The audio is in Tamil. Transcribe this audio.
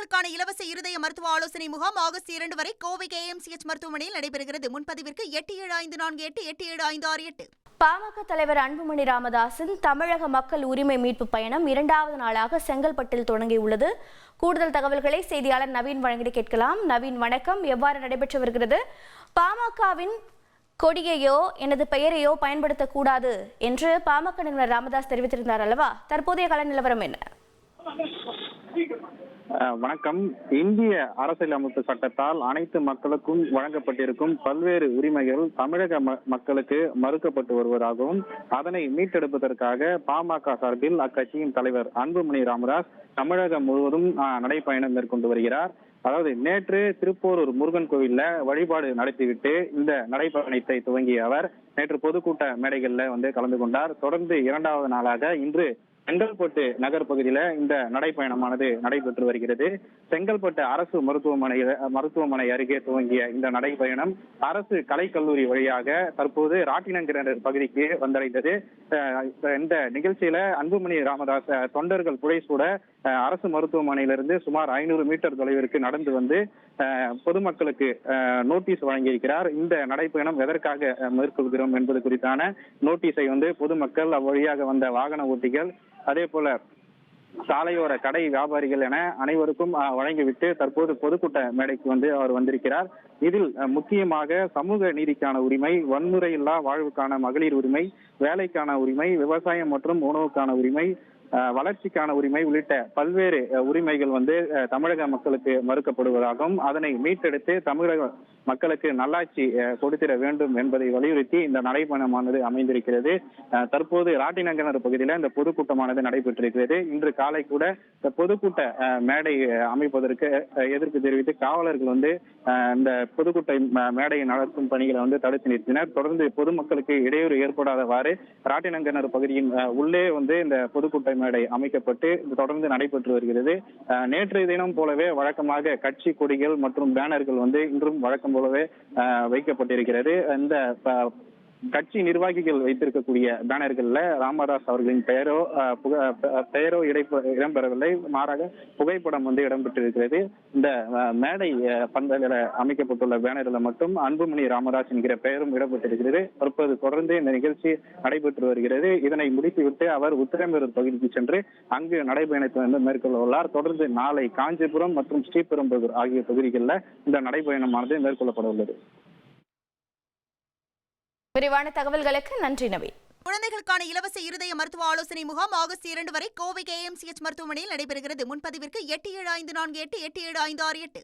குழந்தைகளுக்கான இலவச இருதய மருத்துவ ஆலோசனை முகாம் ஆகஸ்ட் 2 வரை கோவை KMCH மருத்துவமனையில் நடைபெறுகிறது. முன்பதிவிற்கு 8754887568. பாமக தலைவர் அன்புமணி ராமதாஸின் தமிழக மக்கள் உரிமை மீட்பு பயணம் 2வது நாளாக செங்கல்பட்டில் தொடங்கியுள்ளது. கூடுதல் தகவல்களை செய்தியாளர் நவீன் வழங்கி கேட்கலாம். நவீன், வணக்கம். எவ்வாறு நடைபெற்று வருகிறது? பாமகவின் கொடியையோ எனது பெயரையோ பயன்படுத்தக்கூடாது என்று பாமக நிறுவனர் ராமதாஸ் தெரிவித்திருந்தார் அல்லவா? தற்போதைய கள நிலவரம் என்ன? வணக்கம். இந்திய அரசியலமைப்பு சட்டத்தால் அனைத்து மக்களுக்கும் வழங்கப்பட்டிருக்கும் பல்வேறு உரிமைகள் தமிழக மக்களுக்கு மறுக்கப்பட்டு வருவதாகவும் அதனை மீட்டெடுப்பதற்காக பாமக சார்பில் அக்கட்சியின் தலைவர் அன்புமணி ராமதாஸ் தமிழகம் முழுவதும் நடைபயணம் மேற்கொண்டு வருகிறார். அதாவது நேற்று திருப்போரூர் முருகன் கோவில்ல வழிபாடு நடத்திவிட்டு இந்த நடைபயணத்தை துவங்கிய அவர் நேற்று பொதுக்கூட்ட மேடைகள்ல கலந்து கொண்டார். தொடர்ந்து 2வது நாளாக இன்று செங்கல்பட்டு பகுதியில இந்த நடைப்பயணமானது நடைபெற்று வருகிறது. செங்கல்பட்டு அரசு மருத்துவமனை அருகே துவங்கிய இந்த நடைப்பயணம் அரசு கலைக்கல்லூரி வழியாக தற்போது ராட்டினங்கிணறு பகுதிக்கு வந்தடைந்தது. இந்த நிகழ்ச்சியில அன்புமணி ராமதாஸ் தொண்டர்கள் புடைசூட அரசு மருத்துவமனையிலிருந்து சுமார் 500 மீட்டர் தொலைவிற்கு நடந்து வந்து பொதுமக்களுக்கு நோட்டீஸ் வழங்கியிருக்கிறார். இந்த நடைப்பயணம் எதற்காக மேற்கொள்கிறோம் என்பது குறித்தான நோட்டீஸை பொதுமக்கள் அவ்வழியாக வந்த வாகன ஓட்டிகள் அதே போல சாலையோர கடை வியாபாரிகள் என அனைவருக்கும் வழங்கிவிட்டு தற்போது பொதுக்கூட்ட மேடைக்கு அவர் வந்திருக்கிறார். இதில் முக்கியமாக சமூக நீதிக்கான உரிமை, வன்முறையில்லா வாழ்வுக்கான மகளிர் உரிமை, வேலைக்கான உரிமை, விவசாயம் மற்றும் உணவுக்கான உரிமை, வளர்ச்சிக்கான உரிமை உள்ளிட்ட பல்வேறு உரிமைகள் தமிழக மக்களுக்கு மறுக்கப்படுவதாகவும் அதனை மீட்டெடுத்து தமிழக மக்களுக்கு நல்லாட்சி கொடுத்திட வேண்டும் என்பதை வலியுறுத்தி இந்த நடைபயணமானது அமைந்திருக்கிறது. தற்போது ராட்டினங்கிணறு பகுதியில இந்த பொதுக்கூட்டமானது நடைபெற்றிருக்கிறது. இன்று காலை கூட இந்த பொதுக்கூட்ட மேடை அமைப்பதற்கு எதிர்ப்பு தெரிவித்து காவலர்கள் இந்த பொதுக்கூட்ட மேடையை நடத்தும் பணிகளை தடுத்து நிறுத்தினர். தொடர்ந்து பொதுமக்களுக்கு இடையூறு ஏற்படாதவாறு ராட்டினங்கிணறு பகுதியின் உள்ளே இந்த பொதுக்கூட்ட மேடை அமைக்கப்பட்டு தொடர்ந்து நடைபெற்று வருகிறது. நேற்றைய தினம் போலவே வழக்கமாக கட்சி கொடிகள் மற்றும் பேனர்கள் இன்றும் வழக்கம் போலவே வைக்கப்பட்டிருக்கிறது. இந்த கட்சி நிர்வாகிகள் வைத்திருக்கக்கூடிய பேனர்கள்ல ராமதாஸ் அவர்களின் பெயரோ இடம்பெறவில்லை, மாறாக புகைப்படம் இடம்பெற்றிருக்கிறது. இந்த மேடை பந்தலில் அமைக்கப்பட்டுள்ள பேனர்ல மட்டும் அன்புமணி ராமதாஸ் என்கிற பெயரும் இடம்பெற்றிருக்கிறது. தொடர்ந்து இந்த நிகழ்ச்சி நடைபெற்று வருகிறது. இதனை முடித்துவிட்டு அவர் உத்திரமேரூர் பகுதிக்கு சென்று அங்கு நடைபயணத்தை மேற்கொள்ள உள்ளார். தொடர்ந்து நாளை காஞ்சிபுரம் மற்றும் ஸ்ரீபெரும்புதூர் ஆகிய பகுதிகளில் இந்த நடைபயணமானது மேற்கொள்ளப்பட உள்ளது. விரிவான தகவல்களுக்கு நன்றி நவீன். குழந்தைகளுக்கான இலவச இருதய மருத்துவ ஆலோசனை முகாம் ஆகஸ்ட் 2 வரை கோவை KMCH மருத்துவமனையில் நடைபெறுகிறது. முன்பதிவிற்கு 8754887568.